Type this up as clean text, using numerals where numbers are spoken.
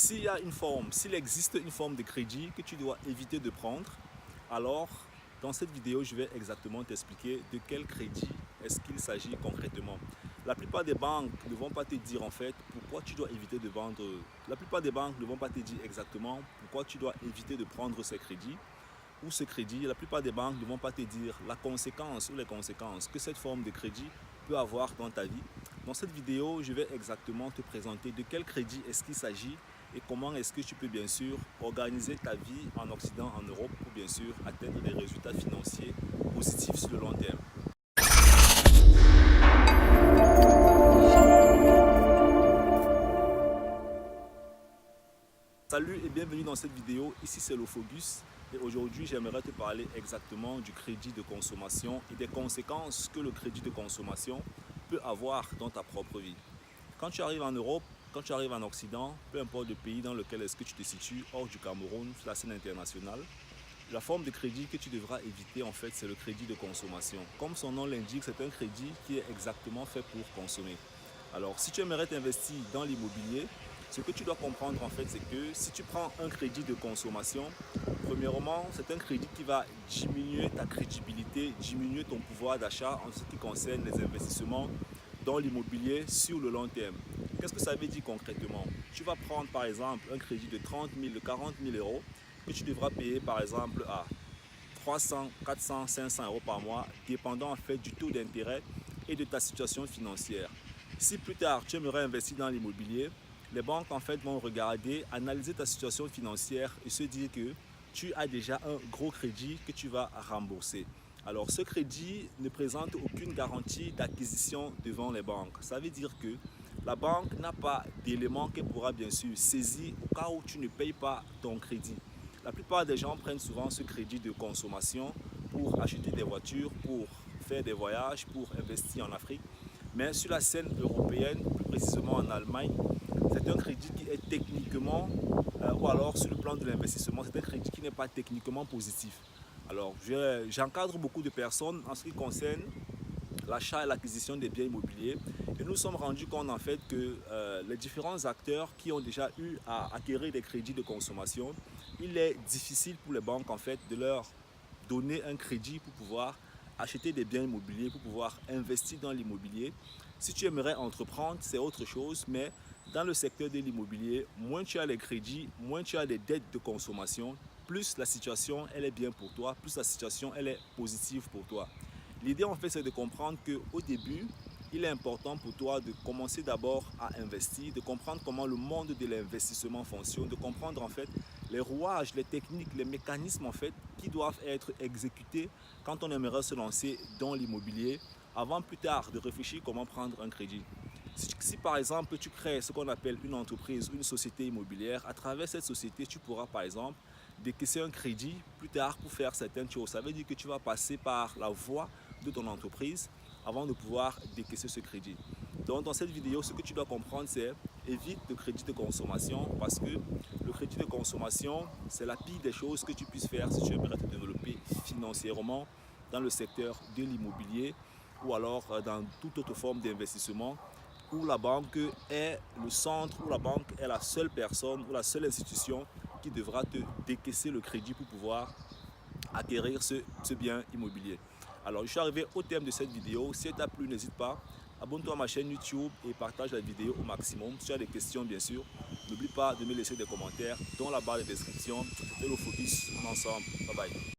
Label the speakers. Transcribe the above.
Speaker 1: S'il existe une forme de crédit que tu dois éviter de prendre, alors dans cette vidéo, je vais exactement t'expliquer de quel crédit est-ce qu'il s'agit concrètement. La plupart des banques ne vont pas te dire en fait pourquoi tu dois éviter de vendre. La plupart des banques ne vont pas te dire exactement pourquoi tu dois éviter de prendre ces crédits ou ce crédit. La plupart des banques ne vont pas te dire la conséquence ou les conséquences que cette forme de crédit peut avoir dans ta vie. Dans cette vidéo, je vais exactement te présenter de quel crédit est-ce qu'il s'agit et comment est-ce que tu peux bien sûr organiser ta vie en Occident, en Europe pour bien sûr atteindre des résultats financiers positifs sur le long terme. Salut et bienvenue dans cette vidéo, ici c'est Lofocus et aujourd'hui j'aimerais te parler exactement du crédit de consommation et des conséquences que le crédit de consommation peut avoir dans ta propre vie. Quand tu arrives en Europe, quand tu arrives en Occident, peu importe le pays dans lequel est-ce que tu te situes, hors du Cameroun, sur la scène internationale, la forme de crédit que tu devras éviter en fait c'est le crédit de consommation. Comme son nom l'indique, c'est un crédit qui est exactement fait pour consommer. Alors si tu aimerais t'investir dans l'immobilier, ce que tu dois comprendre en fait c'est que si tu prends un crédit de consommation, premièrement c'est un crédit qui va diminuer ta crédibilité, diminuer ton pouvoir d'achat en ce qui concerne les investissements dans l'immobilier sur le long terme. Qu'est-ce que ça veut dire concrètement? Tu vas prendre par exemple un crédit de 30 000, de 40 000 euros que tu devras payer par exemple à 300, 400, 500 euros par mois, dépendant en fait du taux d'intérêt et de ta situation financière. Si plus tard tu aimerais investir dans l'immobilier, les banques en fait vont regarder, analyser ta situation financière et se dire que tu as déjà un gros crédit que tu vas rembourser. Alors ce crédit ne présente aucune garantie d'acquisition devant les banques. Ça veut dire que la banque n'a pas d'éléments qu'elle pourra bien sûr saisir au cas où tu ne payes pas ton crédit. La plupart des gens prennent souvent ce crédit de consommation pour acheter des voitures, pour faire des voyages, pour investir en Afrique. Mais sur la scène européenne, plus précisément en Allemagne, c'est un crédit qui est techniquement, ou alors sur le plan de l'investissement, c'est un crédit qui n'est pas techniquement positif. Alors, j'encadre beaucoup de personnes en ce qui concerne l'achat et l'acquisition des biens immobiliers. Et nous nous sommes rendus compte en fait que les différents acteurs qui ont déjà eu à acquérir des crédits de consommation, il est difficile pour les banques en fait de leur donner un crédit pour pouvoir acheter des biens immobiliers, pour pouvoir investir dans l'immobilier. Si tu aimerais entreprendre, c'est autre chose, mais dans le secteur de l'immobilier, moins tu as les crédits, moins tu as des dettes de consommation, plus la situation elle est bien pour toi, plus la situation elle est positive pour toi. L'idée en fait c'est de comprendre qu'au début, il est important pour toi de commencer d'abord à investir, de comprendre comment le monde de l'investissement fonctionne, de comprendre en fait les rouages, les techniques, les mécanismes en fait qui doivent être exécutés quand on aimerait se lancer dans l'immobilier avant plus tard de réfléchir comment prendre un crédit. Si par exemple tu crées ce qu'on appelle une entreprise, une société immobilière, à travers cette société tu pourras par exemple décaisser un crédit plus tard pour faire certaines choses. Ça veut dire que tu vas passer par la voie de ton entreprise avant de pouvoir décaisser ce crédit. Donc dans cette vidéo, ce que tu dois comprendre c'est évite le crédit de consommation parce que le crédit de consommation c'est la pire des choses que tu puisses faire si tu aimerais te développer financièrement dans le secteur de l'immobilier ou alors dans toute autre forme d'investissement où la banque est le centre, où la banque est la seule personne ou la seule institution qui devra te décaisser le crédit pour pouvoir acquérir ce bien immobilier. Alors, je suis arrivé au terme de cette vidéo. Si elle t'a plu, n'hésite pas, abonne-toi à ma chaîne YouTube et partage la vidéo au maximum. Si tu as des questions, bien sûr, n'oublie pas de me laisser des commentaires dans la barre de description. C'était Lofocus, on est ensemble. Bye bye.